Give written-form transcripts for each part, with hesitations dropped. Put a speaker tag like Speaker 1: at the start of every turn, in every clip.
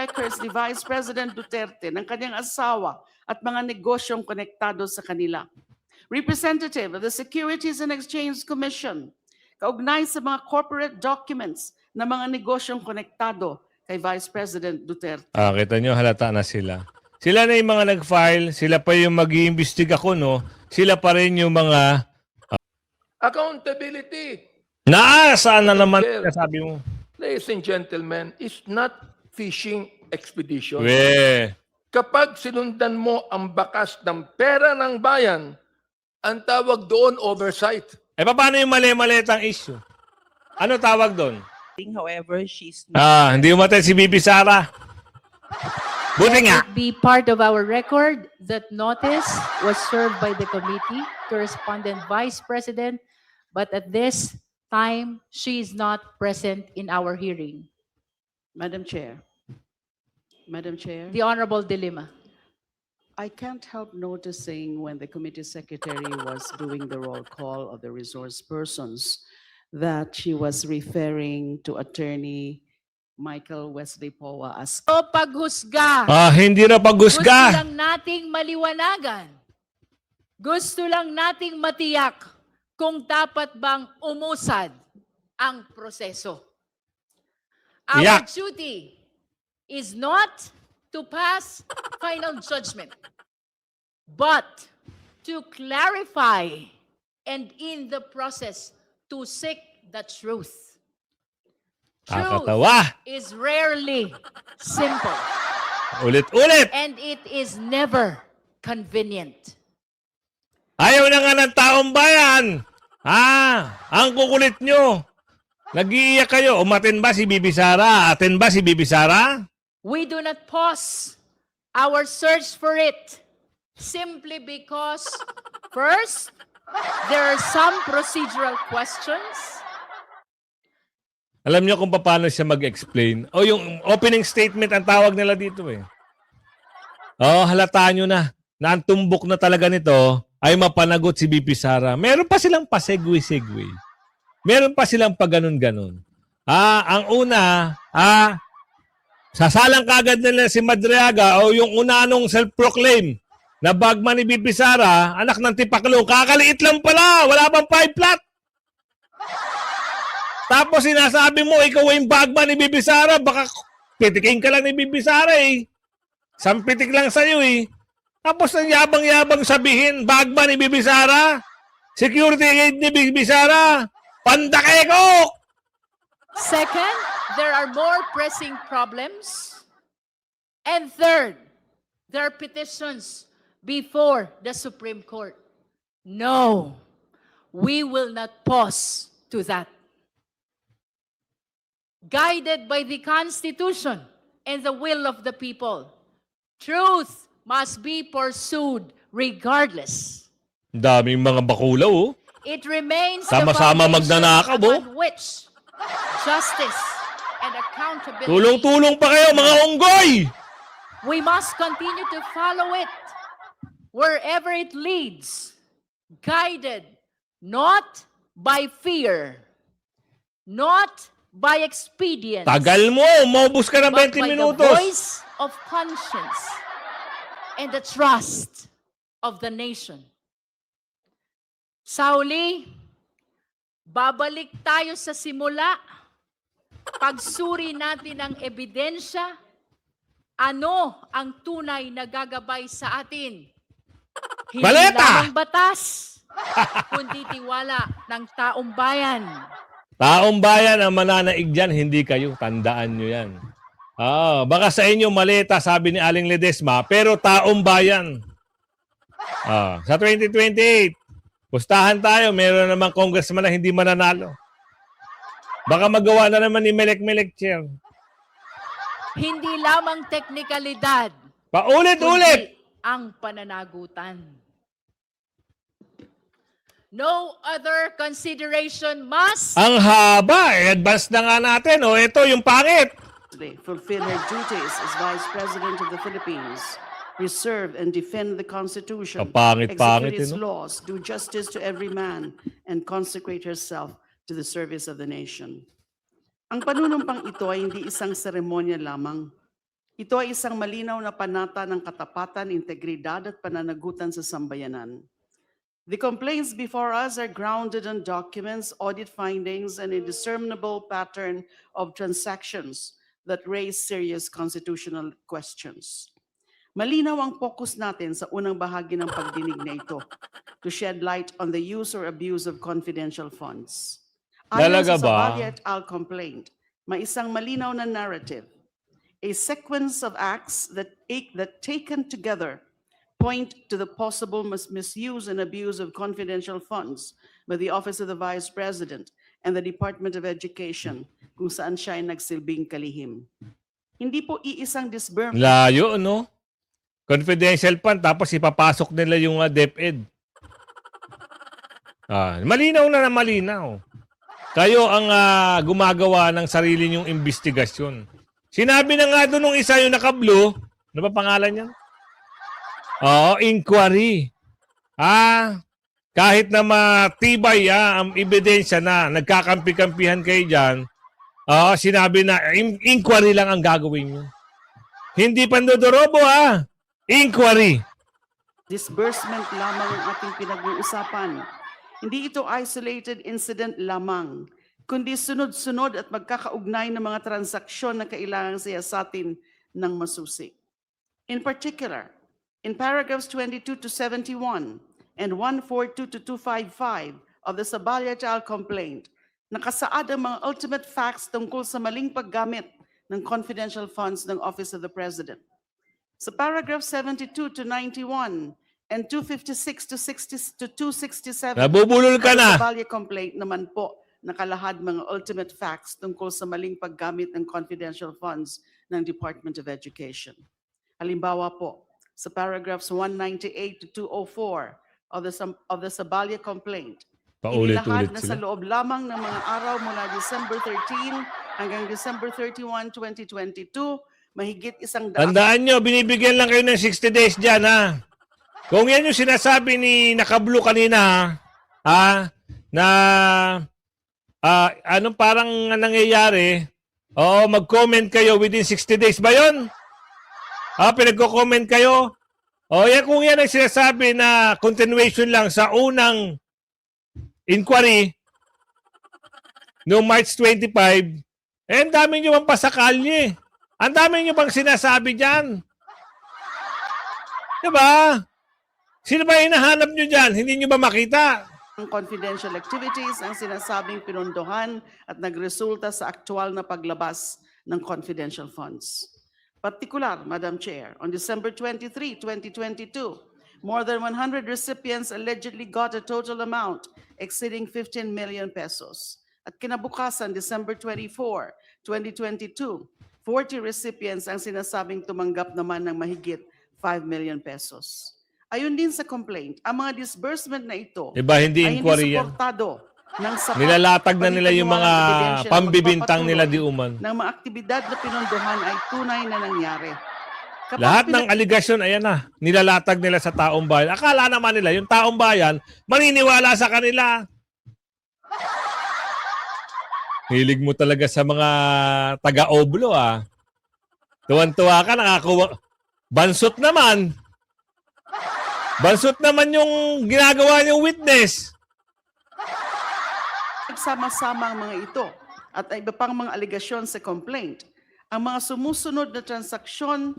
Speaker 1: records ni Vice President Duterte ng kanyang asawa at mga negosyong konektado sa kanila. Representative of the Securities and Exchange Commission, kaugnay sa mga corporate documents ng mga negosyong konektado kay Vice President Duterte.
Speaker 2: Kita nyo, halata na sila. Sila na yung mga nag-file, sila pa yung mag-iimbestiga ko, no? Sila pa rin yung mga...
Speaker 3: Accountability,
Speaker 2: Saan na naman sabi mo?
Speaker 3: ladies and gentlemen, is not fishing expedition. Kapag sinundan mo ang bakas ng pera ng bayan, ang tawag doon oversight.
Speaker 2: Paano yung mali-malitang issue? Ano tawag doon?
Speaker 4: However, she's not.
Speaker 2: Hindi umatay si Bibi Sara. Buti nga.
Speaker 5: Be part of our record that notice was served by the committee to respondent Vice President, but at this time, she is not present in our hearing.
Speaker 1: Madam Chair. Madam Chair.
Speaker 5: The Honorable Dilima.
Speaker 1: I can't help noticing when the committee secretary was doing the roll call of the resource persons that she was referring to Attorney Michael Wesley Poa as
Speaker 5: O paghusga.
Speaker 2: Hindi na
Speaker 5: Gusto
Speaker 2: paghusga.
Speaker 5: lang nating maliwanagan. Gusto lang nating matiyak kung dapat bang umusad ang proseso. Our
Speaker 2: Tiyak.
Speaker 5: duty is not to pass final judgment, but to clarify and in the process to seek the truth. Truth
Speaker 2: Kakatawa.
Speaker 5: is rarely simple
Speaker 2: Ulit-ulit.
Speaker 5: and it is never convenient.
Speaker 2: Ayaw na nga ng taong bayan. Ang kukulit nyo. Nag-iiyak kayo. Umatin ba si Bibi Sara? Atin ba si Bibi Sara?
Speaker 5: We do not pause our search for it simply because, first, there are some procedural questions.
Speaker 2: Alam nyo kung paano siya mag-explain? Yung opening statement ang tawag nila dito eh. Halata nyo na. Na ang tumbok na talaga nito ay mapanagot si Bibi Sara. Meron pa silang pasegway-segway. Meron pa silang paganon-ganon. Ang una, sasalang kagad nila si Madriaga o yung una nung self-proclaim na bagman ni Bibi Sara, anak ng Tipaklo, kakaliit lang pala, wala bang 5 flat. Tapos sinasabi mo, ikaw yung bagman ni Bibi Sara, baka pitikin ka lang ni Bibi Sara eh. Sampitik lang sa'yo eh. Tapos ang yabang-yabang sabihin, bagman ni Bibi Sara, security aid ni Bibi Sara, pandakay ko!
Speaker 5: Second, there are more pressing problems. And third, there are petitions before the Supreme Court. No, we will not pause to that. Guided by the Constitution and the will of the people, truth must be pursued regardless.
Speaker 2: Daming mga bakulaw oh.
Speaker 5: It remains
Speaker 2: Sama-sama
Speaker 5: the
Speaker 2: magnanakaw,
Speaker 5: foundation upon which justice and accountability.
Speaker 2: Tulong-tulong pa kayo mga unggoy!
Speaker 5: We must continue to follow it wherever it leads, guided not by fear, not by expedience,
Speaker 2: Tagal mo, maubos ka ng
Speaker 5: but
Speaker 2: 20
Speaker 5: by
Speaker 2: minutos.
Speaker 5: the voice of conscience and the trust of the nation. Sa huli, babalik tayo sa simula. Pagsuri natin ang ebidensya, ano ang tunay na gagabay sa atin? Hindi
Speaker 2: Baleta!
Speaker 5: lamang batas, kundi tiwala ng taong bayan.
Speaker 2: Taong bayan ang mananaig dyan, hindi kayo. Tandaan nyo yan. Baka sa inyo maleta, sabi ni Aling Ledesma, pero taong bayan. Sa 2028, pustahan tayo, meron namang congressman na hindi mananalo. Baka magawa na naman ni Melek-Melek Chair.
Speaker 5: Hindi lamang teknikalidad,
Speaker 2: Paulit-ulit!
Speaker 5: kundi ang pananagutan. No other consideration must
Speaker 2: Ang haba, advance na nga natin. Ito yung pangit.
Speaker 1: today fulfill her duties as Vice President of the Philippines, preserve and defend the Constitution,
Speaker 2: Kapangit-pangit,
Speaker 1: execute its
Speaker 2: no?
Speaker 1: laws, do justice to every man, and consecrate herself to the service of the nation. Ang panunumpang ito ay hindi isang seremonya lamang. Ito ay isang malinaw na panata ng katapatan, integridad at pananagutan sa sambayanan. The complaints before us are grounded on documents, audit findings, and a discernible pattern of transactions that raise serious constitutional questions. Malinaw ang focus natin sa unang bahagi ng pagdinig na ito to shed light on the use or abuse of confidential funds. Ayon
Speaker 2: Talaga
Speaker 1: sa
Speaker 2: ba?
Speaker 1: Zavalya et al. Complaint, may isang malinaw na narrative, a sequence of acts that taken together point to the possible misuse and abuse of confidential funds by the Office of the Vice President and the Department of Education kung saan siya ay nagsilbing kalihim. Hindi po iisang disbursement.
Speaker 2: Layo, no? Confidential fund, tapos ipapasok nila yung DepEd. Malinaw na malinaw. Kayo ang gumagawa ng sarili nyong investigasyon. Sinabi na nga doon nung isa yung naka-blue, ano ba pangalan niya? Inquiry. Kahit na matibay ang ebidensya na nagkakampi-kampihan kayo dyan, sinabi na inquiry lang ang gagawin nyo. Hindi pandodorobo inquiry.
Speaker 1: Disbursement lamang ang ating pinag-uusapan. Hindi ito isolated incident lamang, kundi sunod-sunod at magkakaugnay ng mga transaksyon na kailangang siyasatin ng masusi. In particular, in paragraphs 22 to 71 and 142 to 255 of the Zavalya et al. Complaint, nakasaad ang mga ultimate facts tungkol sa maling paggamit ng confidential funds ng Office of the President. Sa paragraph 72 to 91 and 256 to 267
Speaker 2: Nabubulol ka
Speaker 1: of the
Speaker 2: na.
Speaker 1: Zavalya Complaint naman po nakalahad mga ultimate facts tungkol sa maling paggamit ng confidential funds ng Department of Education. Halimbawa po, sa paragraphs 198 to 204 of the Zavalya Complaint,
Speaker 2: Paulit-ulit
Speaker 1: inilahad na sa
Speaker 2: sila.
Speaker 1: loob lamang ng mga araw mula December 13 hanggang December 31, 2022, mahigit 100.
Speaker 2: Tandaan nyo, binibigyan lang kayo ng 60 days dyan, Kung yan yung sinasabi ni Naka-Blue kanina, na anong parang nangyayari, mag-comment kayo within 60 days ba yun? Pinagko-comment kayo? Kung yan ang sinasabi na continuation lang sa unang inquiry noong March 25, ang dami nyo bang pasakalye? Ang dami nyo bang sinasabi dyan? Diba? Sino ba hinahanap nyo dyan? Hindi nyo ba makita?
Speaker 1: Ang confidential activities ang sinasabing pinondohan at nagresulta sa aktual na paglabas ng confidential funds. Particular, Madam Chair, on December 23, 2022, more than 100 recipients allegedly got a total amount exceeding 15 million pesos. At kinabukasan, December 24, 2022, 40 recipients ang sinasabing tumanggap naman ng mahigit 5 million pesos. Ayon din sa complaint, ang mga disbursement na ito
Speaker 2: Diba, hindi
Speaker 1: ay hindi
Speaker 2: inquiry yan.
Speaker 1: suportado ng sapat
Speaker 2: Nilalatag na
Speaker 1: at
Speaker 2: nila yung mga
Speaker 1: panipaniwalang ebidensya na
Speaker 2: pambibintang nila di
Speaker 1: magpapatuloy
Speaker 2: uman.
Speaker 1: ng mga aktibidad na pinondohan ay tunay na nangyari. Kapag
Speaker 2: Lahat ng aligasyon, ayan na, nilalatag nila sa taong bayan. Akala naman nila, yung taong bayan, maniniwala sa kanila. Hilig mo talaga sa mga taga-oblo, Tuwan-tuwa ka, nakakuha. Bansot naman. Bansot naman yung ginagawa niyong witness.
Speaker 1: nagsama-sama ang mga ito at iba pang mga aligasyon sa complaint, ang mga sumusunod na transaksyon,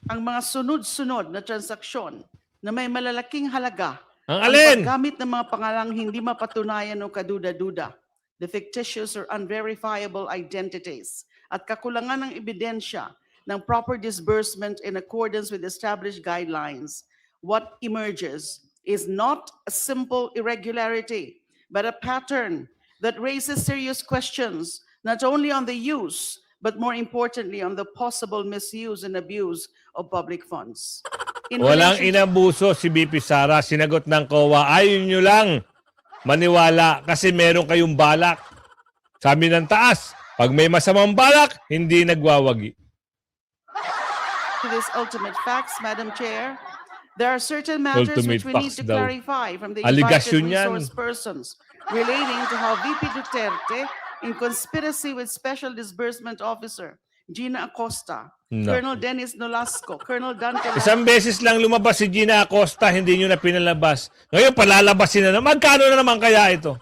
Speaker 1: ang mga sunod-sunod na transaksyon na may malalaking halaga
Speaker 2: Ang alin?
Speaker 1: paggamit ng mga pangalang hindi mapatunayan o kaduda-duda, the fictitious or unverifiable identities, at kakulangan ng ebidensya ng proper disbursement in accordance with established guidelines, what emerges is not a simple irregularity, but a pattern that raises serious questions, not only on the use, but more importantly, on the possible misuse and abuse of public funds. In
Speaker 2: Walang
Speaker 1: relation-
Speaker 2: inabuso si BP Sara. Sinagot ng COA, ayaw nyo lang maniwala kasi meron kayong balak. Sabi ng taas, pag may masamang balak, hindi nagwawagi.
Speaker 1: To these ultimate facts, Madam Chair, there are certain matters
Speaker 2: Ultimate
Speaker 1: which we need
Speaker 2: facts
Speaker 1: to
Speaker 2: daw.
Speaker 1: clarify from the
Speaker 2: Aligasyon
Speaker 1: invited
Speaker 2: yan.
Speaker 1: resource persons relating to how VP Duterte, in conspiracy with Special Disbursement Officer Gina Acosta,
Speaker 2: No.
Speaker 1: Colonel Dennis Nolasco, Colonel Dante
Speaker 2: Isang beses lang lumabas si Gina Acosta, hindi nyo na pinalabas. Ngayon, palalabasin na naman. Magkano na naman kaya ito?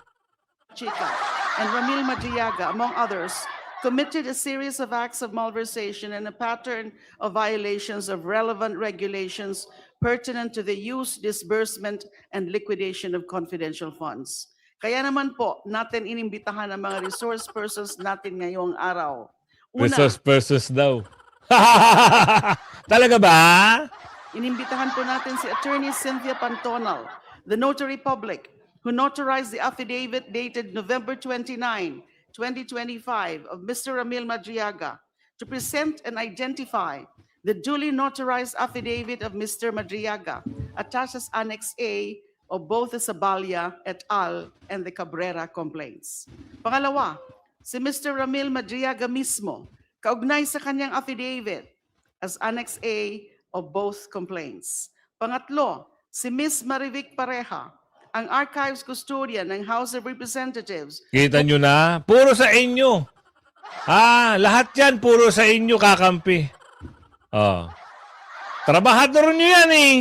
Speaker 1: Chica, and Ramil Madriaga, among others, committed a series of acts of malversation and a pattern of violations of relevant regulations pertinent to the use, disbursement, and liquidation of confidential funds. Kaya naman po, natin inimbitahan ang mga resource persons natin ngayong araw. Una,
Speaker 2: Resource persons daw. Talaga ba?
Speaker 1: inimbitahan po natin si Attorney Cynthia Pantonal, the notary public, who notarized the affidavit dated November 29, 2025 of Mr. Ramil Madriaga to present and identify the duly notarized affidavit of Mr. Madriaga attached as Annex A of both the Sabalia et al. And the Cabrera complaints. Pangalawa, si Mr. Ramil Madriaga mismo, kaugnay sa kanyang affidavit as Annex A of both complaints. Pangatlo, si Ms. Marivic Pareja, ang archives custodian ng House of Representatives.
Speaker 2: Kita nyo na? Puro sa inyo. Lahat yan, puro sa inyo kakampi. Trabahador nyo yan eh.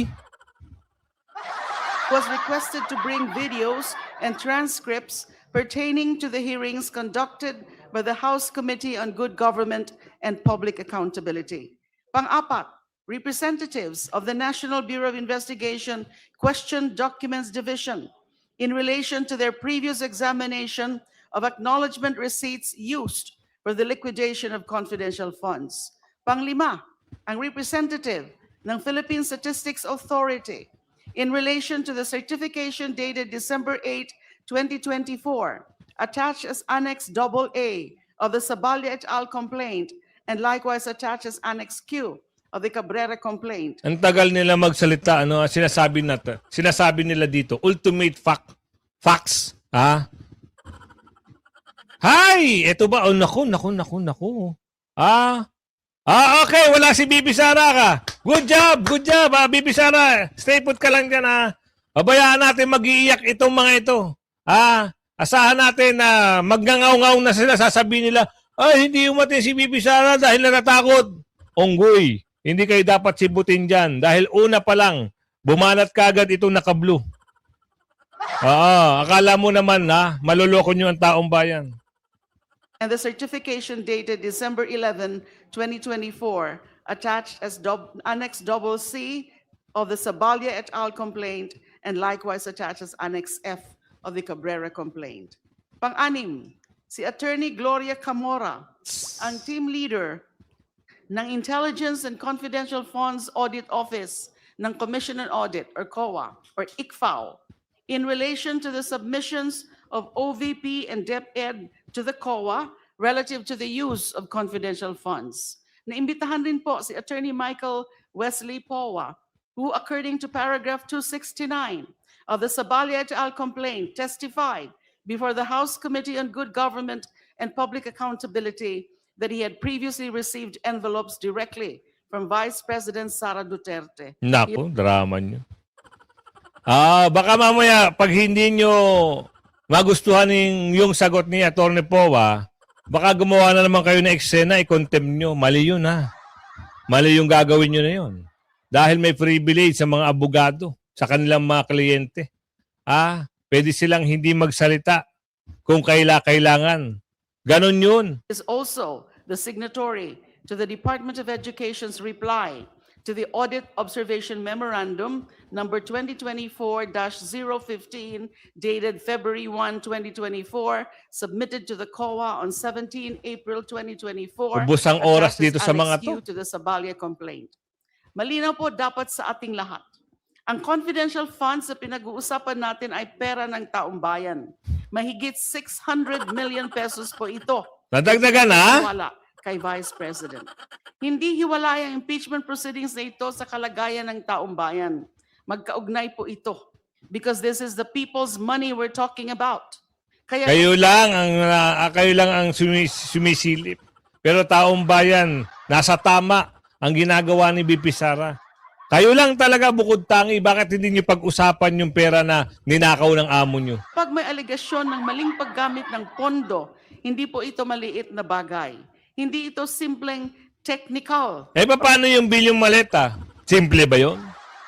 Speaker 1: Was requested to bring videos and transcripts pertaining to the hearings conducted by the House Committee on Good Government and Public Accountability. Pang-apat, representatives of the National Bureau of Investigation questioned Documents Division in relation to their previous examination of acknowledgement receipts used for the liquidation of confidential funds. Pang-lima, ang representative ng Philippine Statistics Authority in relation to the certification dated December 8, 2024, attached as Annex AA of the Sabalia et al. Complaint, and likewise attached as Annex Q of the Cabrera complaint.
Speaker 2: Ang tagal nila magsalita, sinasabi nila dito, ultimate facts. Hay! Ito ba? Naku. Okay, wala si Bibi Sara ka. Good job. Bibi Sara, stay put ka lang dyan, Babayaan natin mag-iiyak itong mga ito. Asahan natin na magngangaw-ngaw na sila, sasabihin nila, hindi umatin si Bibi Sara dahil natatakot. Onggoy, hindi kayo dapat sibutin dyan dahil una pa lang, bumanat kagad itong naka-blue. Akala mo naman maluloko nyo ang taong bayan.
Speaker 1: And the certification dated December 11, 2024, attached as Annex C of the Sabalia et al. Complaint, and likewise attached as Annex F of the Cabrera complaint. Pang-anim, si Attorney Gloria Camora, ang team leader ng Intelligence and Confidential Funds Audit Office ng Commission on Audit or COA or ICFAO in relation to the submissions of OVP and DepEd to the COA relative to the use of confidential funds. Naimbitahan din po si Attorney Michael Wesley Powa, who according to paragraph 269 of the Sabalia et al. Complaint testified before the House Committee on Good Government and Public Accountability that he had previously received envelopes directly from Vice President Sara Duterte.
Speaker 2: Naku, drama nyo. Baka mamaya, pag hindi nyo magustuhan yung sagot ni Atty. Powa, baka gumawa na naman kayo na eksena, i-contempt nyo. Mali yun, Mali yung gagawin nyo na yun. Dahil may privilege sa mga abogado, sa kanilang mga kliyente. Pwede silang hindi magsalita kung kailangan. Ganon yun.
Speaker 1: Is also the signatory to the Department of Education's reply to the Audit Observation Memorandum number 2024-015 dated February 1, 2024, submitted to the COA on 17 April 2024.
Speaker 2: Ubos ang oras
Speaker 1: attached
Speaker 2: dito
Speaker 1: as
Speaker 2: sa mga
Speaker 1: Annex Q to the Sabalia complaint. Malinaw po dapat sa ating lahat. Ang confidential funds na pinag-uusapan natin ay pera ng taong bayan. Mahigit 600 million pesos po ito.
Speaker 2: Nadagdagan,
Speaker 1: Wala kay Vice President. Hindi hiwalay ang impeachment proceedings na ito sa kalagayan ng taong bayan. Magkaugnay po ito. Because this is the people's money we're talking about. Kaya
Speaker 2: Kayo lang ang sumisilip. Pero taong bayan, nasa tama ang ginagawa ni BP Sara. Kayo lang talaga bukod tangi. Bakit hindi niyo pag-usapan yung pera na ninakaw ng amo niyo?
Speaker 1: pag may alegasyon ng maling paggamit ng pondo, hindi po ito maliit na bagay. Hindi ito simpleng technical
Speaker 2: Paano yung bilyong maleta? Simple ba yun?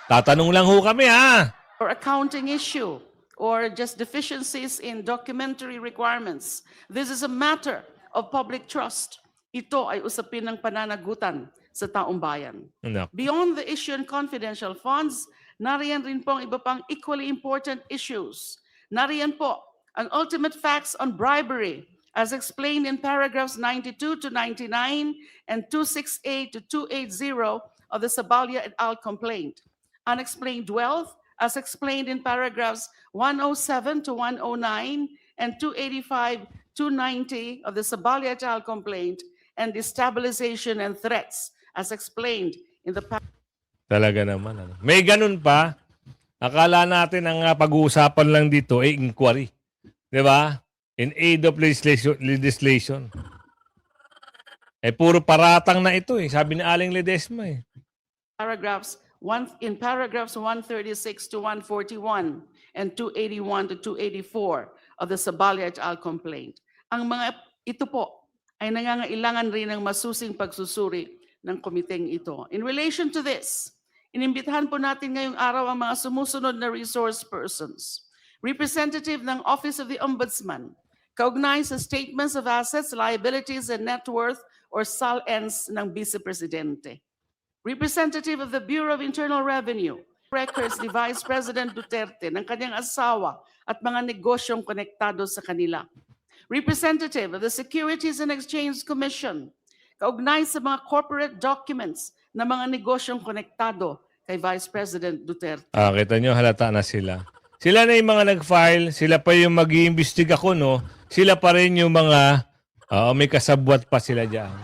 Speaker 2: Tatanong lang ho kami, ha?
Speaker 1: or accounting issue or just deficiencies in documentary requirements. This is a matter of public trust. Ito ay usapin ng pananagutan sa taong bayan.
Speaker 2: Ano?
Speaker 1: Beyond the issue and confidential funds, nariyan rin po ang iba pang equally important issues. Nariyan po ang ultimate facts on bribery as explained in paragraphs 92 to 99 and 268 to 280 of the Sabalia et al. Complaint. Unexplained wealth as explained in paragraphs 107 to 109 and 285 290 of the Sabalia et al. Complaint, and destabilization and threats as explained in the
Speaker 2: Talaga naman. Ano? May ganun pa. Akala natin ang pag-uusapan lang dito ay inquiry. Di ba? In aid of legislation. Puro paratang na ito eh. Sabi ni Aling Ledesma eh.
Speaker 1: paragraphs in paragraphs 136 to 141 and 281 to 284 of the Sabalia et al. Complaint. Ang mga ito po ay nangangailangan rin ng masusing pagsusuri ng komiteng ito. In relation to this, inimbitahan po natin ngayong araw ang mga sumusunod na resource persons. Representative ng Office of the Ombudsman, kaugnay sa Statements of Assets, Liabilities, and Net Worth or SALNs ng Vice Presidente. Representative of the Bureau of Internal Revenue, records ni Vice President Duterte ng kanyang asawa at mga negosyong konektado sa kanila. Representative of the Securities and Exchange Commission, kaugnay sa mga corporate documents ng mga negosyong konektado kay Vice President Duterte.
Speaker 2: Kita nyo, halata na sila. Sila na yung mga nag-file, sila pa yung mag-iimbestiga ko, no? Sila pa rin yung mga, may kasabwat pa sila dyan.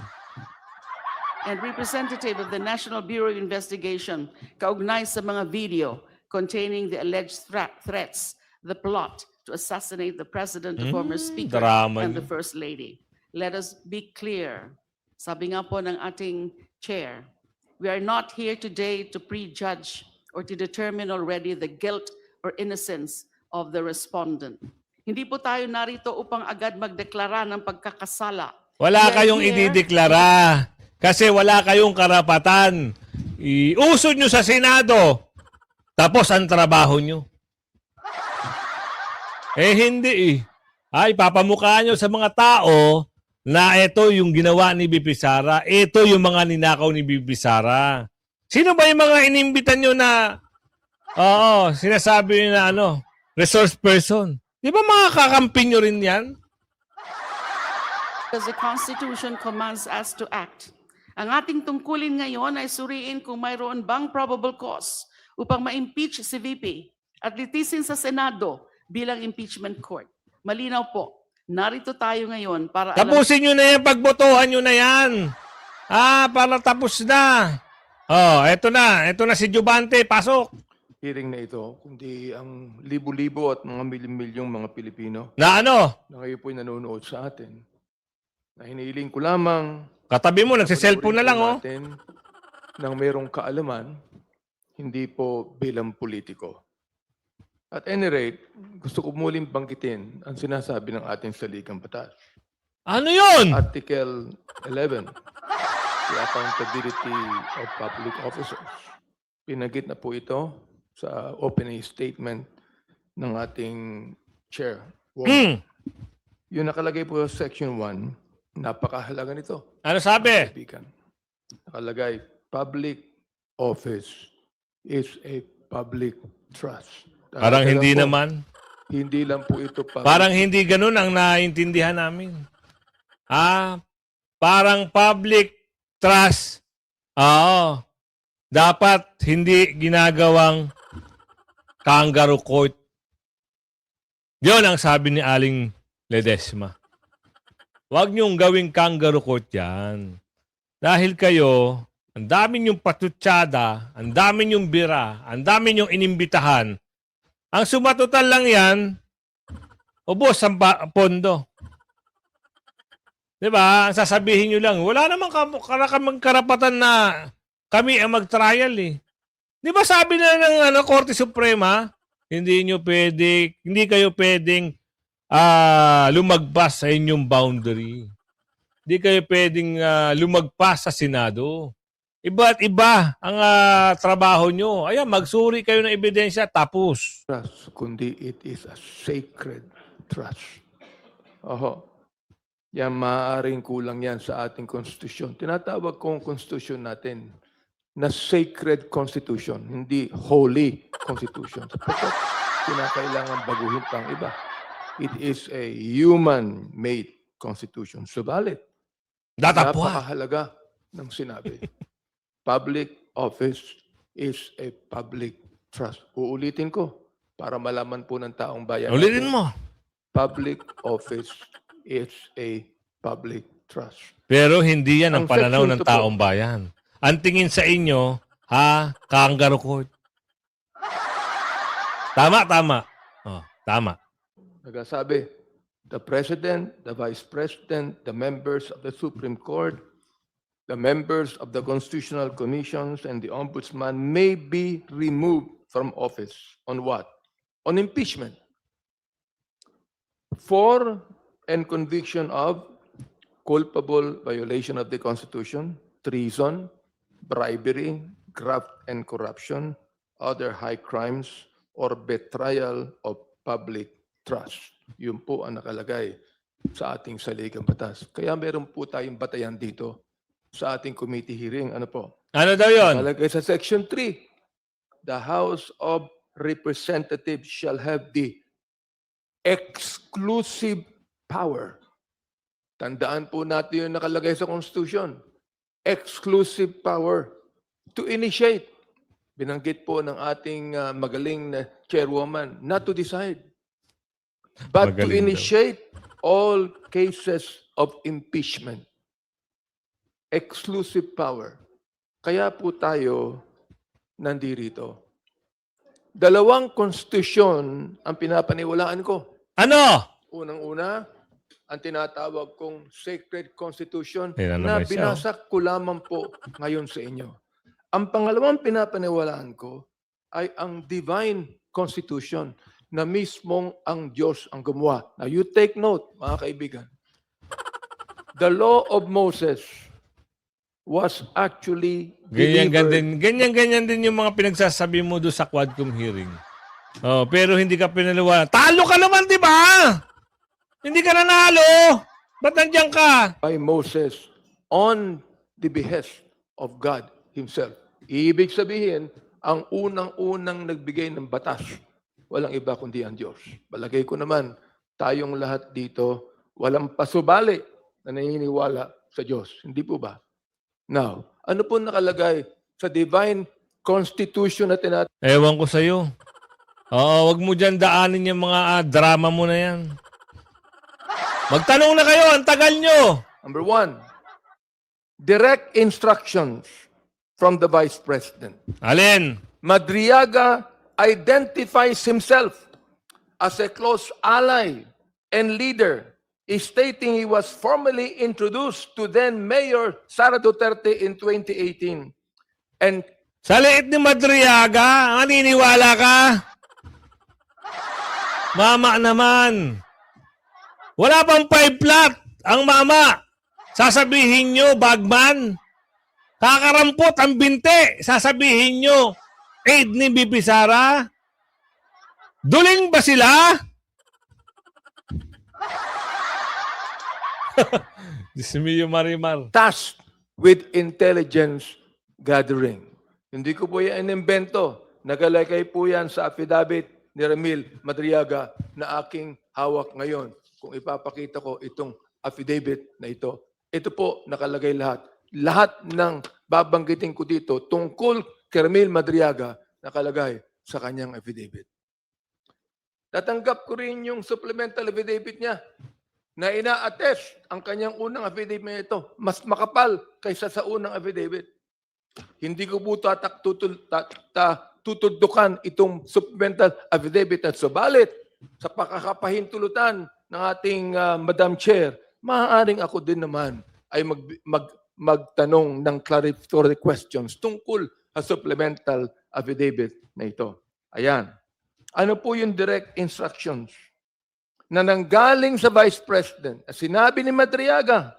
Speaker 1: And representative of the National Bureau of Investigation, kaugnay sa mga video containing the alleged threats, the plot to assassinate the President, the former Speaker,
Speaker 2: drama
Speaker 1: and the
Speaker 2: yun.
Speaker 1: First Lady. Let us be clear. Sabi nga po ng ating chair, we are not here today to prejudge or to determine already the guilt or innocence of the respondent. Hindi po tayo narito upang agad magdeklara ng pagkakasala.
Speaker 2: Wala
Speaker 1: We are
Speaker 2: kayong
Speaker 1: here-
Speaker 2: idideklara. Kasi wala kayong karapatan. Iusod nyo sa Senado. Tapos ang trabaho nyo. Hindi eh. Papamukhaan nyo sa mga tao na ito yung ginawa ni BP Sara. Ito yung mga ninakaw ni BP Sara. Sino ba yung mga inimbitan nyo na sinasabi nyo na resource person? Di ba mga kakampi nyo rin yan?
Speaker 1: Because the Constitution commands us to act. Ang ating tungkulin ngayon ay suriin kung mayroon bang probable cause upang ma-impeach si VP at litisin sa Senado bilang impeachment court. Malinaw po, narito tayo ngayon para
Speaker 2: Tapusin nyo na yan, pagbotohan nyo na yan. Para tapos na. Eto na. Eto na si Jubante, pasok.
Speaker 3: Hearing na ito, kundi ang libo-libo at mga milyong mga Pilipino
Speaker 2: Na
Speaker 3: na ngayon po'y nanonood sa atin. Na hinihiling ko lamang
Speaker 2: Katabi mo, nagsiselfone na lang,
Speaker 3: natin nang mayroong kaalaman, hindi po bilang politiko. At any rate, gusto ko muling banggitin ang sinasabi ng ating saligang batas.
Speaker 2: Ano yun?
Speaker 3: Article 11, the accountability of public officers. Pinagit na po ito sa opening statement ng ating chair. Yung nakalagay po sa section 1, napakahalaga nito.
Speaker 2: Ano sabi?
Speaker 3: Kaibigan. Nakalagay, public office is a public trust.
Speaker 2: Parang
Speaker 3: Kaya
Speaker 2: hindi
Speaker 3: po,
Speaker 2: naman.
Speaker 3: Hindi lang po ito
Speaker 2: Parang hindi ganun ang naintindihan namin. Parang public trust. Dapat hindi ginagawang kangaroo court. Yun ang sabi ni Aling Ledesma. Huwag niyong gawing kangaroo court yan. Dahil kayo, ang dami niyong patutsada, ang dami niyong bira, ang dami niyong inimbitahan. Ang sumatotal lang yan, ubos ang pondo. Diba? Ang sasabihin niyo lang, wala namang karapatan na kami ang mag-trial eh. Di ba sabi na ng Korte Suprema, hindi kayo pwedeng lumagpas sa inyong boundary. Di kayo pwedeng lumagpas sa Senado. Iba't iba ang trabaho nyo. Ayan, magsuri kayo ng ebidensya, tapos.
Speaker 3: Trust, kundi it is a sacred trust. Oho. Yan, maaaring kulang yan sa ating konstitusyon. Tinatawag kong konstitusyon natin na sacred constitution, hindi holy constitution. Sapagkat kinakailangan baguhin pang iba. It is a human-made constitution. Subalit,
Speaker 2: Datapwa.
Speaker 3: napakahalaga ng sinabi. Public office is a public trust. Uulitin ko para malaman po ng taong bayan.
Speaker 2: Ulitin
Speaker 3: natin.
Speaker 2: mo.
Speaker 3: Public office is a public trust.
Speaker 2: Pero hindi yan ang
Speaker 3: Ang
Speaker 2: pananaw
Speaker 3: section
Speaker 2: ng
Speaker 3: 2 po.
Speaker 2: taong bayan. Ang tingin sa inyo, kangaroo court. Tama, tama. Oh, tama.
Speaker 3: Nagsasabi, the President, the Vice President, the members of the Supreme Court, the members of the Constitutional Commissions, and the Ombudsman may be removed from office. On what? On impeachment. For and conviction of culpable violation of the Constitution, treason, bribery, graft and corruption, other high crimes, or betrayal of public trust. Yun po ang nakalagay sa ating saligang batas. Kaya meron po tayong batayan dito sa ating committee hearing. Ano po?
Speaker 2: Ano daw yun?
Speaker 3: Nakalagay sa Section 3, the House of Representatives shall have the exclusive power. Tandaan po natin yung nakalagay sa Constitution. Exclusive power to initiate. Binanggit po ng ating magaling na chairwoman, not to decide, but to
Speaker 2: Magaling daw.
Speaker 3: initiate all cases of impeachment. Exclusive power. Kaya po tayo nandirito. Dalawang konstitusyon ang pinapaniwalaan ko.
Speaker 2: Ano?
Speaker 3: Unang-una, ang tinatawag kong Sacred Constitution
Speaker 2: Yan
Speaker 3: na
Speaker 2: naman siya, oh.
Speaker 3: binasak ko lamang po ngayon sa inyo. Ang pangalawang pinapaniwalaan ko ay ang Divine Constitution na mismong ang Diyos ang gumawa. Now you take note, mga kaibigan. The law of Moses was actually delivered.
Speaker 2: Ganyan din yung mga pinagsasabi mo doon sa Quadcom hearing. Oh, pero hindi ka pinaliwanag. Talo ka naman, di ba? Hindi ka nanalo. Ba't nandiyan ka?
Speaker 3: by Moses on the behest of God Himself. Ibig sabihin, ang unang-unang nagbigay ng batas, walang iba kundi ang Diyos. Balagay ko naman, tayong lahat dito, walang pasubali na naniniwala sa Diyos. Hindi po ba? Now, ano po nakalagay sa Divine Constitution na tinatawag?
Speaker 2: Ewan ko sa'yo. Oo, wag mo dyan daanin yung mga drama mo na yan. Magtanong na kayo, ang tagal nyo.
Speaker 3: Number 1, direct instructions from the Vice President.
Speaker 2: Alin?
Speaker 3: Madriaga identifies himself as a close ally and leader, stating he was formally introduced to then Mayor Sara Duterte in 2018. And
Speaker 2: Sa liit ni Madriaga, naniniwala ka? Mama naman. Wala pang 5 flat ang mama. Sasabihin nyo, bagman. Kakarampot ang binte. Sasabihin nyo, aid ni BP Sara. Duling ba sila? Diyos mio, Marimar.
Speaker 3: tasked with intelligence gathering. Hindi ko po yan inimbento. Nagalagay po yan sa affidavit ni Ramil Madriaga na aking hawak ngayon. Kung ipapakita ko itong affidavit na ito, ito po nakalagay lahat. Lahat ng babanggitin ko dito tungkol kay Ramil Madriaga nakalagay sa kanyang affidavit. Tatanggap ko rin yung supplemental affidavit niya na ina-attest ang kanyang unang affidavit na ito. Mas makapal kaysa sa unang affidavit. Hindi ko po tutuldukan itong supplemental affidavit at subalit sa pakakapahintulutan ng ating Madam Chair, maaaring ako din naman ay magtanong ng clarificatory questions tungkol sa supplemental affidavit na ito. Ayan. Ano po yung direct instructions na nanggaling sa Vice President? Sinabi ni Madriaga,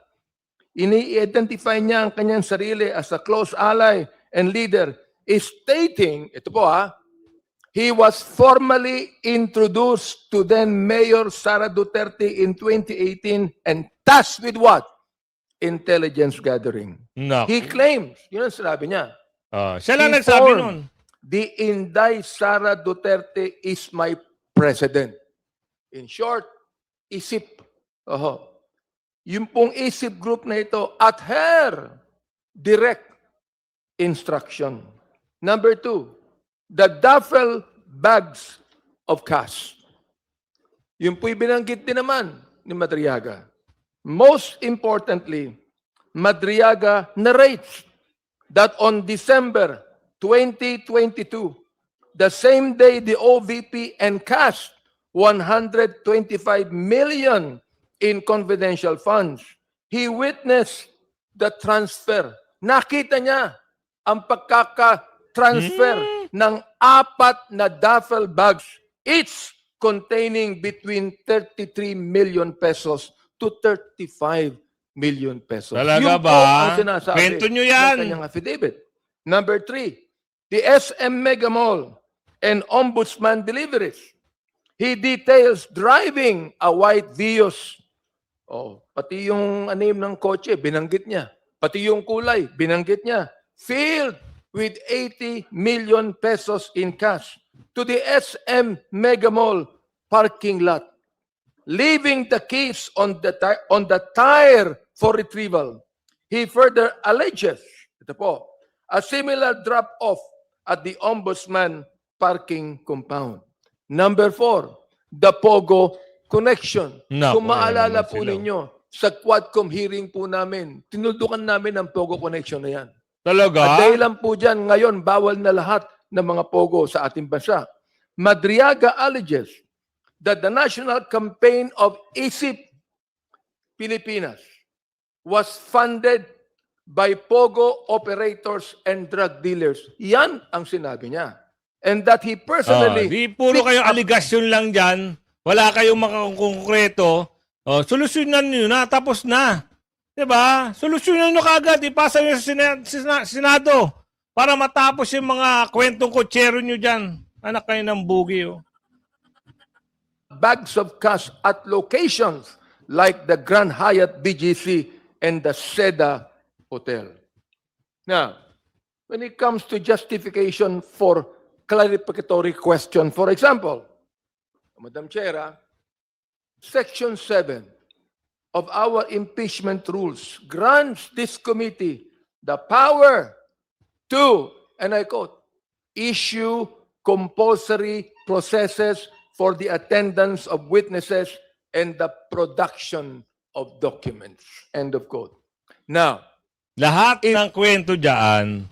Speaker 3: ini-identify niya ang kanyang sarili as a close ally and leader, is stating, ito po he was formally introduced to then Mayor Sara Duterte in 2018 and tasked with what? Intelligence gathering.
Speaker 2: No.
Speaker 3: He claims, yun ang sinabi niya,
Speaker 2: Siya lang
Speaker 3: He
Speaker 2: nagsabi
Speaker 3: formed
Speaker 2: nun.
Speaker 3: the Inday Sara Duterte is my president. In short, ISIP. Yung pong ISIP group na ito at her direct instruction. Number 2, the duffel bags of cash. Yung po'y binanggit din naman ni Madriaga. Most importantly, Madriaga narrates that on December 2022, the same day the OVP encashed 125 million in confidential funds, he witnessed the transfer. Nakita niya ang pagkaka-transfer ng 4 na duffel bags, each containing between 33 million pesos to 35 million pesos.
Speaker 2: Talaga
Speaker 3: Yun po
Speaker 2: ba?
Speaker 3: ang sinasabi
Speaker 2: Kwento nyo yan.
Speaker 3: ng kanyang affidavit. Number 3, the SM Mega Mall and Ombudsman deliveries. He details driving a white Vios. Pati yung name ng kotse, binanggit niya. Pati yung kulay, binanggit niya. Filled with 80 million pesos in cash to the SM Mega Mall parking lot, leaving the keys on the tire for retrieval. He further alleges, ito po, a similar drop-off at the Ombudsman parking compound. Number 4, the Pogo connection.
Speaker 2: Naku,
Speaker 3: Kung maalala
Speaker 2: ayan naman
Speaker 3: po
Speaker 2: sila.
Speaker 3: ninyo, sa Quadcom hearing po namin, tinuldukan namin ang Pogo connection na yan.
Speaker 2: Talaga?
Speaker 3: At dahilan po dyan, ngayon, bawal na lahat ng mga Pogo sa ating bansa. Madriaga alleges that the national campaign of ISIP Pilipinas was funded by Pogo operators and drug dealers. Yan ang sinabi niya. And that he personally...
Speaker 2: Di puro
Speaker 3: picked
Speaker 2: kayo
Speaker 3: up-
Speaker 2: aligasyon lang dyan. Wala kayong makakongkreto. Solusyonan nyo na, tapos na. Diba? Solusyonan nyo kagad. Ipasa nyo sa Senado para matapos yung mga kwentong kotsero nyo dyan. Anak kayo ng bugi.
Speaker 3: bags of cash at locations like the Grand Hyatt BGC and the Seda Hotel. Now, when it comes to justification for clarificatory question, for example, Madam Chair, Section 7 of our impeachment rules grants this committee the power to, and I quote, issue compulsory processes for the attendance of witnesses and the production of documents. End of quote. Now,
Speaker 2: Lahat ng kwento dyan,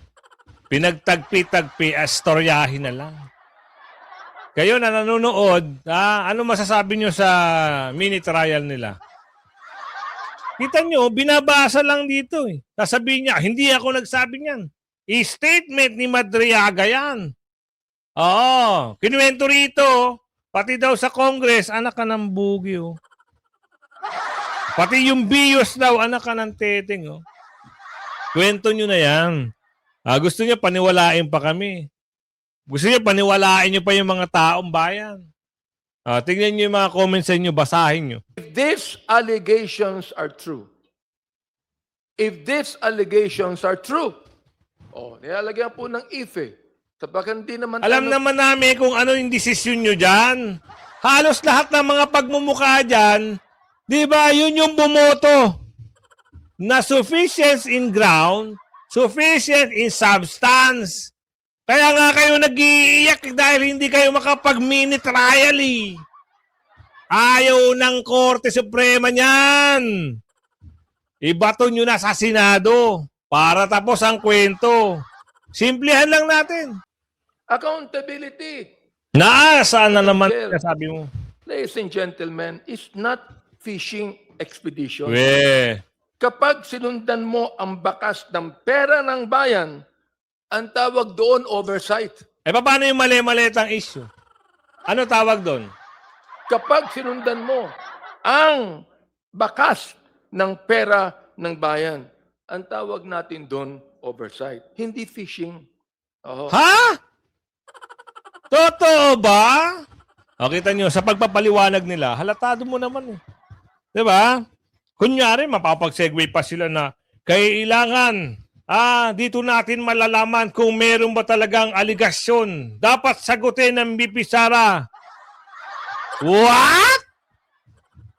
Speaker 2: pinagtagpi-tagpi, astoryahin na lang. Kayo na nanonood, ano masasabi nyo sa mini trial nila? Kita nyo, binabasa lang dito eh. Sasabihin niya, hindi ako nagsabi niyan. I-statement ni Madriaga yan. Oo, kinuwento rito, pati daw sa Congress, anak ka ng bugi oh. Pati yung bios daw, anak ka ng teteng oh. Kwento nyo na yan. Gusto niya paniwalain pa kami. Gusto niya paniwalain niyo pa yung mga taong bayan. Tingnan niyo yung mga comments sa inyo, basahin niyo.
Speaker 3: if these allegations are true, nilalagyan po ng if eh. Sabagan di naman
Speaker 2: Alam naman namin kung ano yung desisyon nyo dyan. Halos lahat ng mga pagmumukha dyan, di ba, yun yung bumoto na sufficient in ground, sufficient in substance. Kaya nga kayo nag-iiyak dahil hindi kayo makapag-mini trial eh. Ayaw ng Korte Suprema niyan. Ibato nyo na sa Senado para tapos ang kwento. Simplihan lang natin.
Speaker 3: accountability,
Speaker 2: Nasaan na naman
Speaker 3: Sir.
Speaker 2: sabi mo?
Speaker 3: ladies and gentlemen, is not fishing expedition. Kapag sinundan mo ang bakas ng pera ng bayan, ang tawag doon oversight.
Speaker 2: Paano yung mali-malitang issue? Ano tawag doon?
Speaker 3: Kapag sinundan mo ang bakas ng pera ng bayan. Ang tawag natin doon, oversight. Hindi fishing. Oo.
Speaker 2: Ha? Totoo ba? O, kita nyo, sa pagpapaliwanag nila, halatado mo naman eh. Di ba? Kunyari, mapapag-segue pa sila na kailangan, dito natin malalaman kung meron ba talagang aligasyon. Dapat sagutin ng BP Sara. What?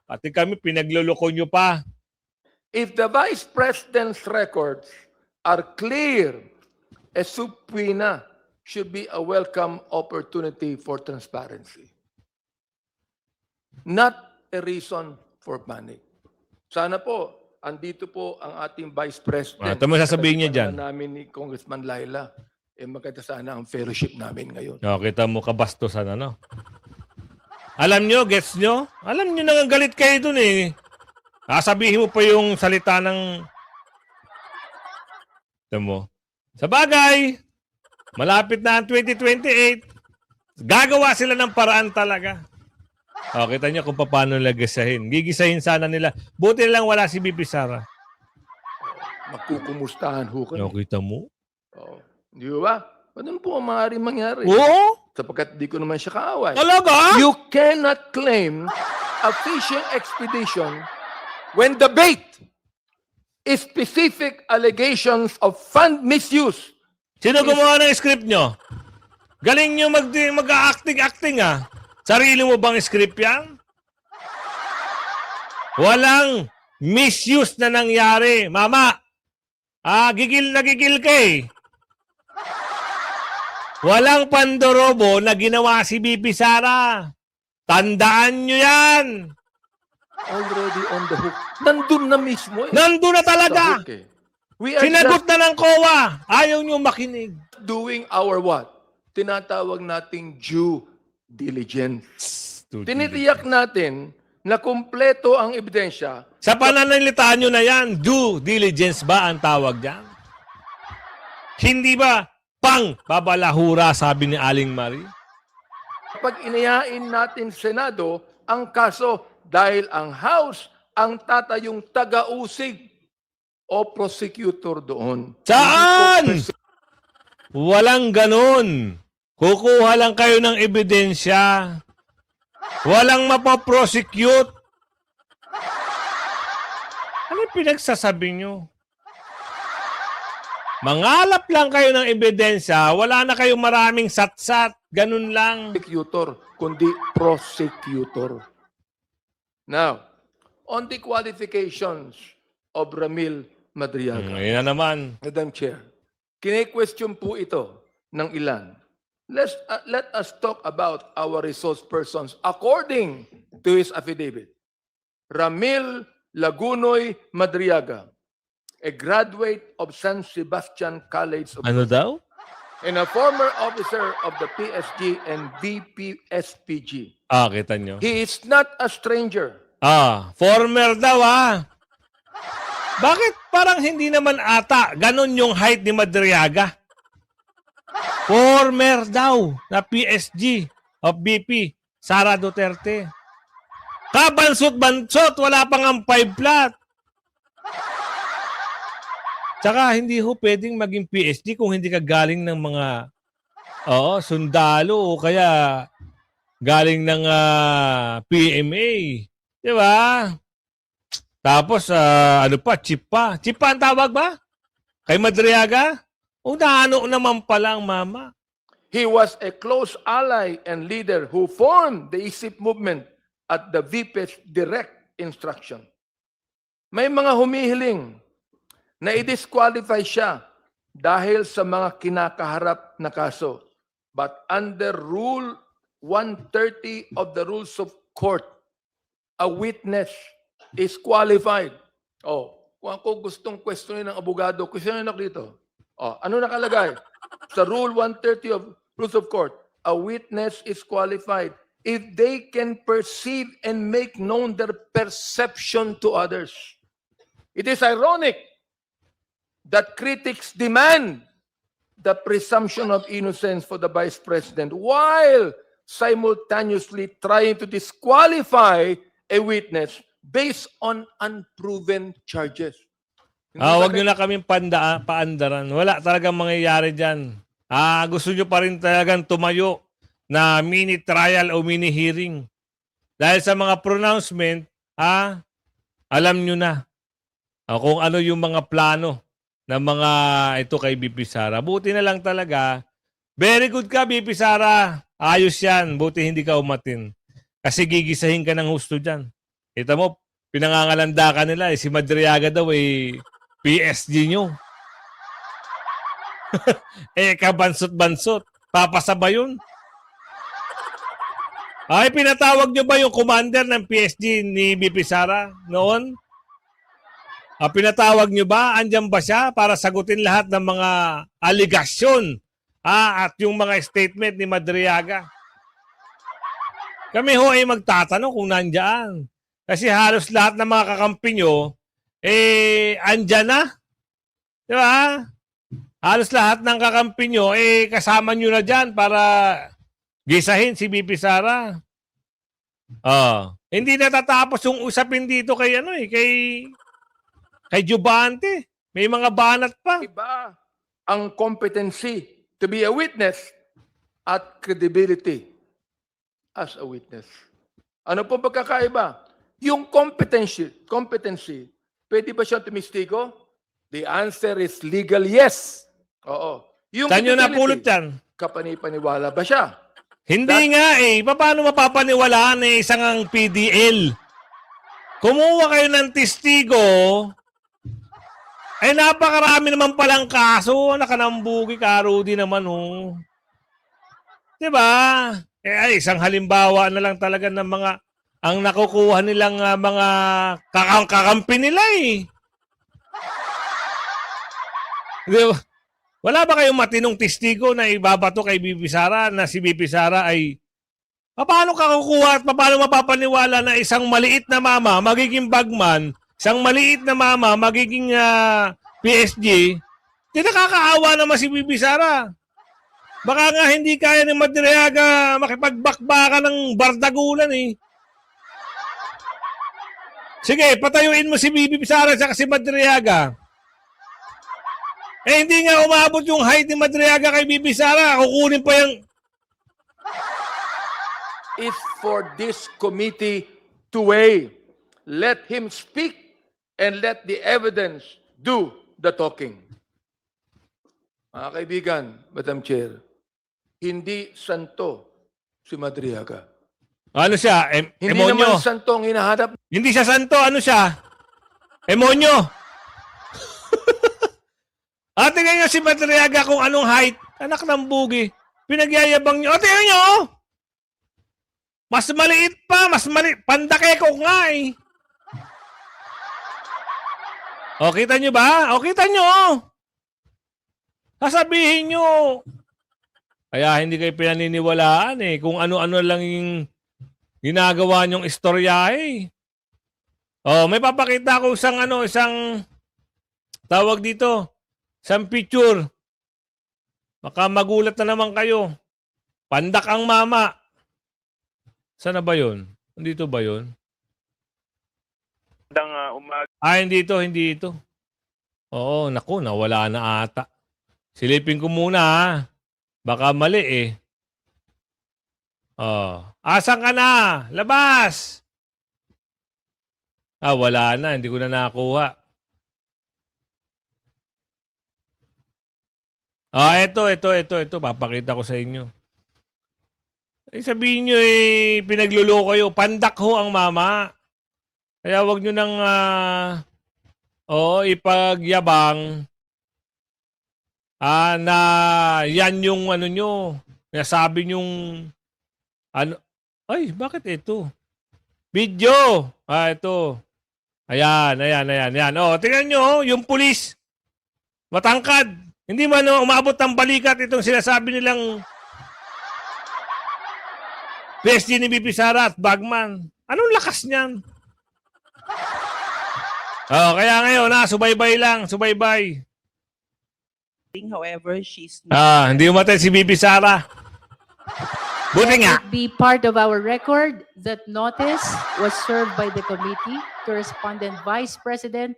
Speaker 2: Pati kami, pinagluloko nyo pa.
Speaker 3: If the Vice President's records are clear, a subpoena should be a welcome opportunity for transparency. Not a reason for panic. Sana po, andito po ang ating Vice President.
Speaker 2: Ito mo sasabihin niya dyan.
Speaker 3: Kasama namin ni Congressman Laila. Maganda sana ang fellowship namin ngayon.
Speaker 2: O, kita mo kabastusan, ano? Alam nyo, gets nyo? Alam nyo nang galit kayo dun eh. Sabihin mo pa yung salita ng... Ito mo. Sa bagay, malapit na ang 2028. Gagawa sila ng paraan talaga. O, kita nyo kung paano nila gisahin. Gigisahin sana nila. Buti lang wala si BP Sara.
Speaker 3: Magkukumustahan ho kami.
Speaker 2: O, kita mo?
Speaker 3: Oh. Di ba? Ganun po ang maaaring mangyari.
Speaker 2: Oo?
Speaker 3: Sapagkat di ko naman siya kaaway.
Speaker 2: Talaga?
Speaker 3: You cannot claim a fishing expedition when the bait is specific allegations of fund misuse.
Speaker 2: Sino gumawa ng script nyo? Galing nyo mag-acting ah. Sarili mo bang script yan? Walang misuse na nangyari. Mama, gigil na gigil ka eh. Walang pandorobo na ginawa si BP Sara. Tandaan nyo yan.
Speaker 3: Already on the hook. Nandun na mismo eh.
Speaker 2: Nandun na talaga.
Speaker 3: Sa hook eh. We are
Speaker 2: Sinagot na ng COA. Ayaw nyo makinig.
Speaker 3: just doing our what? Tinatawag nating due diligence. Tinitiyak natin na kumpleto ang ebidensya.
Speaker 2: Sa pananalitaan nyo na yan, due diligence ba ang tawag dyan? Hindi ba pang babalahura, sabi ni Aling Marie?
Speaker 3: Pag inayain natin Senado ang kaso dahil ang House ang tatayong taga-usig o prosecutor doon.
Speaker 2: Saan? Walang ganun. Kukuha lang kayo ng ebidensya. Walang mapaprosecute. Ano yung pinagsasabi nyo? Mangalap lang kayo ng ebidensya, wala na kayong maraming satsat. Ganun lang.
Speaker 3: Prosecutor, kundi prosecutor. Now, on the qualifications of Ramil Madriaga.
Speaker 2: Ngayon na naman.
Speaker 3: Madam Chair, kine-question po ito ng ilan. Let us talk about our resource persons according to his affidavit. Ramil Lagunoy Madriaga, a graduate of San Sebastian College of
Speaker 2: Ano daw?
Speaker 3: and a former officer of the PSG and VPSPG.
Speaker 2: Kita nyo.
Speaker 3: He is not a stranger.
Speaker 2: Former daw Bakit parang hindi naman ata ganon yung height ni Madriaga? Former daw na PSG of BP, Sara Duterte. Kabansot-bansot, wala pang ang 5 flat. Tsaka hindi ho pwedeng maging PSG kung hindi ka galing ng mga sundalo o kaya galing ng PMA. Di ba? Tapos, chip pa. Chip pa ang tawag ba? Kay Madriaga? O naano naman palang, mama.
Speaker 3: He was a close ally and leader who formed the ISIP movement at the VP's direct instruction. May mga humihiling na i-disqualify siya dahil sa mga kinakaharap na kaso. But under Rule 130 of the Rules of Court, a witness is qualified. Kung ako gustong questionin ng abogado, questionin ako dito. Ano nakalagay? Sa Rule 130 of Rules of Court, a witness is qualified if they can perceive and make known their perception to others. It is ironic that critics demand the presumption of innocence for the Vice President while simultaneously trying to disqualify a witness based on unproven charges.
Speaker 2: Wag nyo na kaming paandaran. Wala talagang mangyayari dyan. Gusto nyo pa rin talagang tumayo na mini trial o mini hearing. Dahil sa mga pronouncement, alam nyo na kung ano yung mga plano ng mga ito kay BP Sara. Buti na lang talaga. Very good ka, BP Sara. Ayos yan. Buti hindi ka umatin. Kasi gigisahin ka ng husto dyan. Kita mo, pinangangalanda ka nila. Si Madriaga daw PSG nyo. Kabansot-bansot. Papasa ba yun? Pinatawag nyo ba yung commander ng PSG ni BP Sara noon? Pinatawag nyo ba? Andyan ba siya para sagutin lahat ng mga aligasyon at yung mga statement ni Madriaga? Kami ho ay magtatanong kung nandyan. Kasi halos lahat ng mga kakampi nyo, andyan na. Di ba? Halos lahat ng kakampi nyo, kasama nyo na dyan para gisahin si BP Sara. Hindi natatapos yung usapin dito kay kay Jubante. May mga banat pa.
Speaker 3: Iba ang competency to be a witness at credibility as a witness. Ano po pagkakaiba? Yung competency, pwede ba siyang tumistigo? The answer is legal yes. Oo. Yung
Speaker 2: Saan nyo
Speaker 3: credibility,
Speaker 2: napulot yan?
Speaker 3: Kapanipaniwala ba siya?
Speaker 2: Hindi nga Paano mapapaniwalaan isang ang PDL? Kumuha kayo ng testigo, napakarami naman palang kaso. Nakanambugi ka, Rudy naman, Diba? Isang halimbawa na lang talaga ng mga ang nakukuha nilang mga kakampi nila Diba? Wala ba kayong matinong testigo na ibabato kay BP Sara na si BP Sara ay paano ka kukuha at paano mapapaniwala na isang maliit na mama magiging bagman, isang maliit na mama magiging PSG? Di nakakaawa naman si BP Sara. Baka nga hindi kaya ni Madriaga makipagbakbakan ng bardagulan Sige, patayuin mo si BP Sara at si Madriaga. Hindi nga umabot yung height ni Madriaga kay BP Sara. Kukunin pa yung...
Speaker 3: It's for this committee to weigh. Let him speak and let the evidence do the talking. Mga kaibigan, Madam Chair, hindi santo si Madriaga.
Speaker 2: Ano siya?
Speaker 3: Hindi
Speaker 2: Emonyo?
Speaker 3: naman santo ang hinahanap.
Speaker 2: Hindi siya santo. Ano siya? Emonyo? Tingnan nyo si Madriaga kung anong height. Anak ng bugi. Pinagyayabang nyo. Tingnan nyo! Mas maliit pa. Mas maliit. Pandake ko nga kita nyo ba? Kita nyo. Sasabihin nyo. Kaya hindi kayo pinaniniwalaan kung ano-ano lang yung ginagawa nyong istorya may papakita ko isang tawag dito. Isang picture. Baka magulat na naman kayo. Pandak ang mama. Saan na ba yun? Dito ba yun? Hindi ito. Oo, naku, nawala na ata. Silipin ko muna Baka mali Asan ka na? Labas! Wala na. Hindi ko na nakuha. Ito. Papakita ko sa inyo. Sabihin nyo pinagluloko kayo. Pandak ho ang mama. Kaya wag nyo nang ipagyabang na yan yung ano nyo. Nasabi nyong bakit ito? Video. Ito. Ayan. Tingnan nyo, yung pulis. Matangkad. Hindi man umabot ng balikat itong sinasabi nilang PSG ni BP Sara at Bagman. Anong lakas niyan? Kaya ngayon, subaybay lang. Subaybay.
Speaker 4: However, she's
Speaker 2: Hindi umatay si BP Sara. Buti nga.
Speaker 5: Let it be part of our record that notice was served by the committee to respondent Vice President,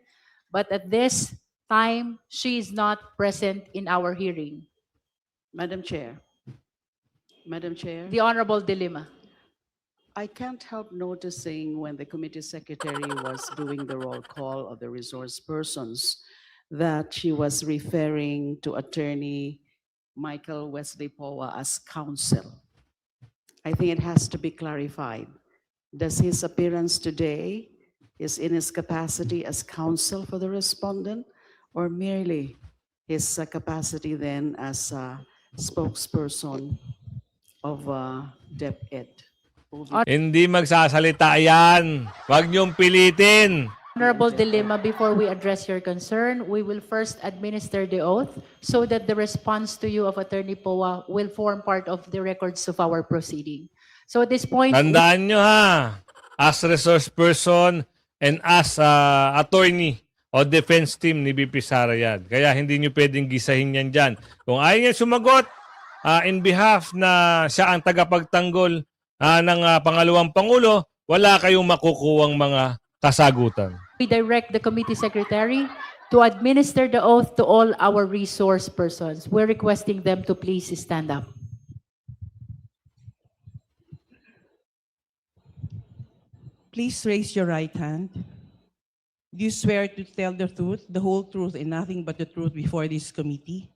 Speaker 5: but at this time she is not present in our hearing.
Speaker 1: Madam Chair. Madam Chair.
Speaker 5: The Honorable Dilima.
Speaker 1: I can't help noticing when the committee secretary was doing the roll call of the resource persons that she was referring to Attorney Michael Wesley Powa as counsel. I think it has to be clarified. Does his appearance today is in his capacity as counsel for the respondent, or merely his capacity then as a spokesperson of DepEd?
Speaker 2: Hindi magsasalita yan. Huwag niyong pilitin.
Speaker 5: Honorable Dilima, before we address your concern, we will first administer the oath so that the response to you of Attorney Powa will form part of the records of our proceeding. So at this point,
Speaker 2: Tandaan nyo ha, as resource person and as attorney o defense team ni BP Sara yan. Kaya hindi nyo pwedeng gisahin yan dyan. Kung ayaw niya sumagot in behalf na siya ang tagapagtanggol ng pangalawang Pangulo, wala kayong makukuwang mga kasagutan.
Speaker 5: we direct the committee secretary to administer the oath to all our resource persons. We're requesting them to please stand up.
Speaker 4: Please raise your right hand. Do you swear to tell the truth, the whole truth, and nothing but the truth before this committee?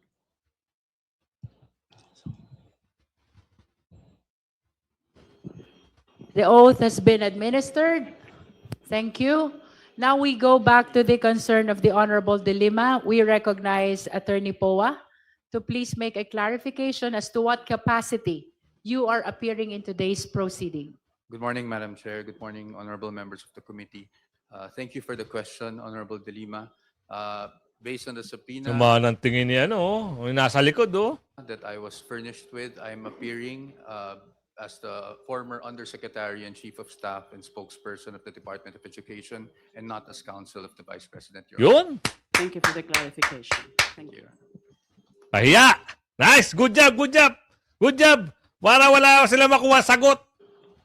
Speaker 5: The oath has been administered. Thank you. Now we go back to the concern of the Honorable Dilima. We recognize Attorney Powa to please make a clarification as to what capacity you are appearing in today's proceeding.
Speaker 6: Good morning, Madam Chair. Good morning, honorable members of the committee. Thank you for the question, Honorable Dilima. Based on the subpoena
Speaker 2: Sumaan ang tingin niya, nasa likod,
Speaker 6: that I was furnished with, I'm appearing as the former Undersecretary and Chief of Staff and spokesperson of the Department of Education and not as counsel of the Vice President. Your Honor.
Speaker 2: Yun.
Speaker 1: Thank you for the clarification. Thank you.
Speaker 2: Pahiya. Nice. Good job, good job. Good job. Para wala sila makuha sagot.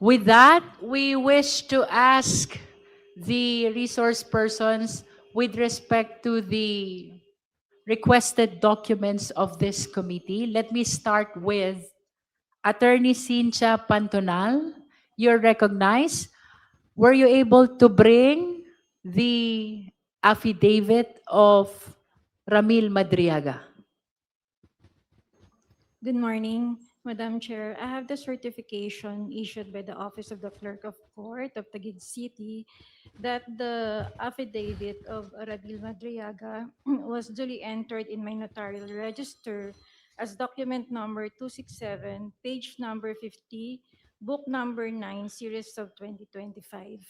Speaker 5: With that, we wish to ask the resource persons with respect to the requested documents of this committee. Let me start with Attorney Cynthia Pantonal. You're recognized. Were you able to bring the affidavit of Ramil Madriaga?
Speaker 7: Good morning, Madam Chair. I have the certification issued by the Office of the Clerk of Court of Taguig City that the affidavit of Ramil Madriaga was duly entered in my notarial register as document number 267, page number 50, book number 9, series of 2025.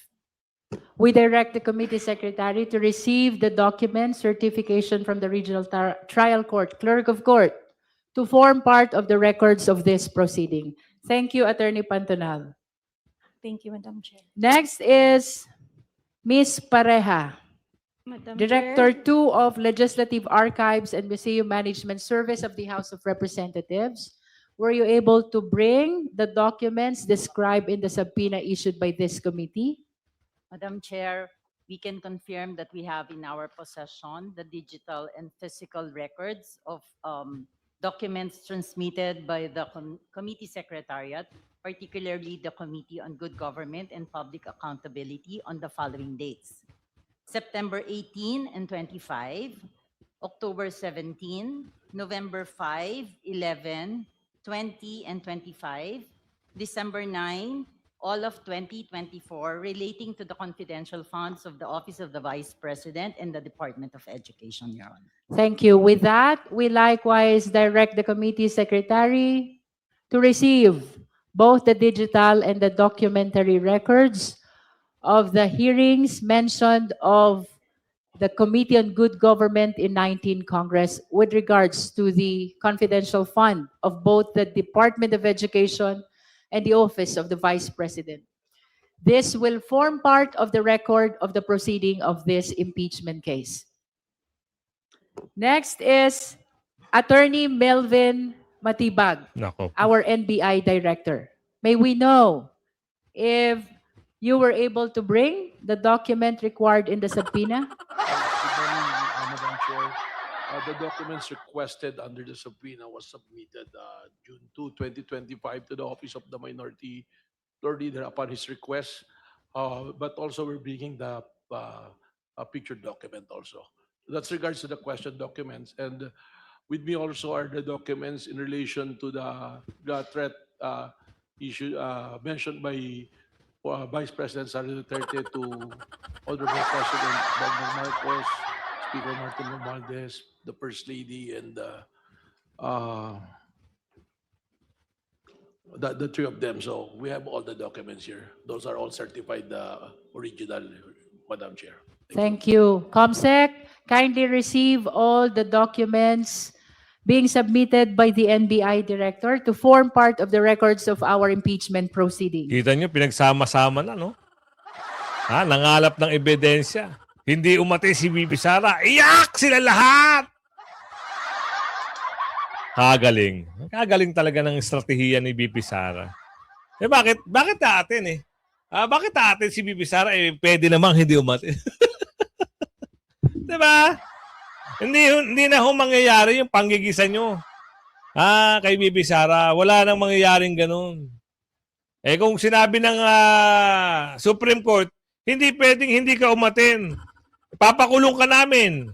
Speaker 5: We direct the committee secretary to receive the document certification from the Regional Trial Court, Clerk of Court, to form part of the records of this proceeding. Thank you, Attorney Pantonal.
Speaker 7: Thank you, Madam Chair.
Speaker 5: Next is Ms. Pareja,
Speaker 7: Madam
Speaker 5: Director
Speaker 7: Chair,
Speaker 5: 2 of Legislative Archives and Museum Management Service of the House of Representatives. Were you able to bring the documents described in the subpoena issued by this committee?
Speaker 8: Madam Chair, we can confirm that we have in our possession the digital and physical records of documents transmitted by the committee secretariat, particularly the Committee on Good Government and Public Accountability, on the following dates: September 18 and 25, October 17, November 5, 11, 20, and 25, December 9, all of 2024, relating to the confidential funds of the Office of the Vice President and the Department of Education, Your Honor.
Speaker 5: Thank you. With that, we likewise direct the committee secretary to receive both the digital and the documentary records of the hearings mentioned of the Committee on Good Government in 19th Congress with regards to the confidential fund of both the Department of Education and the Office of the Vice President. This will form part of the record of the proceeding of this impeachment case. Next is Attorney Melvin Matibag,
Speaker 2: Nako.
Speaker 5: our NBI Director. May we know if you were able to bring the document required in the subpoena?
Speaker 9: Good morning, Madam Chair. The documents requested under the subpoena was submitted June 2, 2025 to the Office of the Minority Leader upon his request. But also we're bringing the picture document also. That's regards to the question documents. And with me also are the documents in relation to the threat issue mentioned by Vice President Sara Duterte to Honorable President Bongbong Marcos, Speaker Martin Romualdez, the First Lady, and the three of them. So we have all the documents here. Those are all certified original, Madam Chair.
Speaker 5: Thank you. COMSEC, kindly receive all the documents being submitted by the NBI Director to form part of the records of our impeachment proceeding.
Speaker 2: Kita nyo, pinagsama-sama na, no? Nangalap ng ebidensya. Hindi umati si VP Sara. Iyak sila lahat! Kagaling. Kagaling talaga ng estratehiya ni VP Sara. Bakit atin bakit atin si VP Sara pwede namang hindi umati? Diba? Hindi na mangyayari yung panggigisa nyo. Kay VP Sara, wala nang mangyayaring ganun. Kung sinabi ng Supreme Court, hindi pwedeng hindi ka umatin. Papakulong ka namin.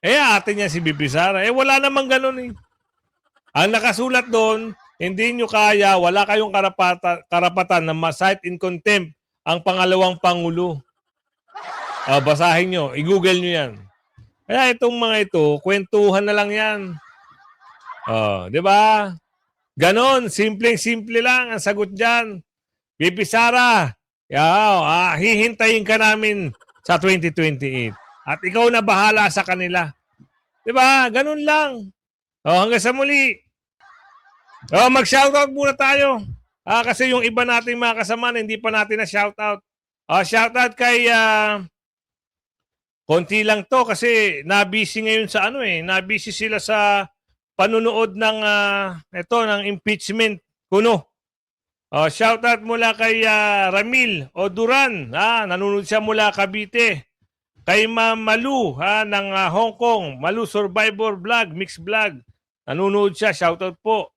Speaker 2: Atin yan si VP Sara. Wala namang ganun eh. Ang nakasulat doon, hindi nyo kaya, wala kayong karapatan na ma-cite in contempt ang pangalawang Pangulo. Basahin nyo, i-google nyo yan. Kaya itong mga ito, kwentuhan na lang yan. Di ba? Ganon, simpleng-simple lang ang sagot dyan. VP Sara, hihintayin ka namin sa 2028. At ikaw na bahala sa kanila. Di ba? Ganon lang. Hanggang sa muli. Mag-shoutout muna tayo. Kasi yung iba nating mga kasama hindi pa natin na shoutout. Shoutout kay konti lang to kasi nabisi ngayon sa nabisi sila sa panunood ng ng impeachment kuno. Shoutout mula kay Ramil o Duran, nanonood siya mula Cavite. Kay Ma'am Malu ng Hong Kong, Malu Survivor Vlog, Mix Vlog. Nanonood siya, shoutout po.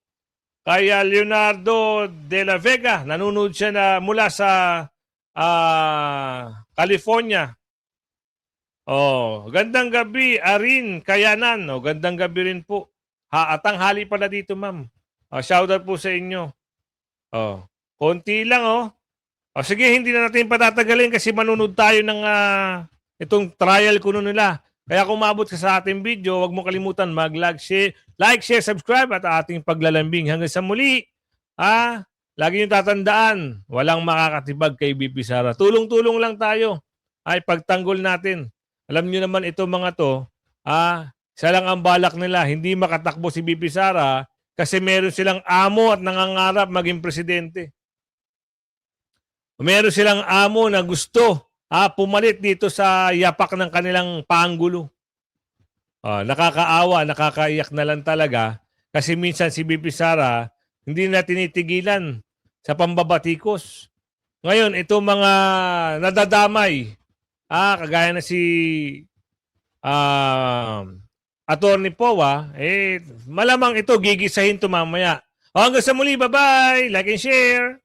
Speaker 2: Kay Leonardo de la Vega, nanonood siya mula sa California. Gandang gabi, Arin Kayanan. Gandang gabi rin po. Tanghali pala dito, ma'am. Shoutout po sa inyo. Konti lang, sige, hindi na natin patatagalin kasi manunod tayo ng itong trial kuno nila. Kaya kung maabot ka sa ating video, huwag mo kalimutan mag-like, share, subscribe at ating paglalambing. Hanggang sa muli, lagi nyo tatandaan, walang makakatibag kay VP Sara. Tulong-tulong lang tayo. Pagtanggol natin. Alam nyo naman ito mga to, isa lang ang balak nila, hindi makatakbo si VP Sara kasi meron silang amo at nangangarap maging presidente. Meron silang amo na gusto pumalit dito sa yapak ng kanilang Pangulo. Nakakaawa, nakakaiyak na lang talaga kasi minsan si VP Sara hindi na tinitigilan sa pambabatikos. Ngayon, ito mga nadadamay, kagaya na si Attorney Powa, malamang ito gigisahin to mamaya. Hanggang sa muli, bye-bye! Like and share!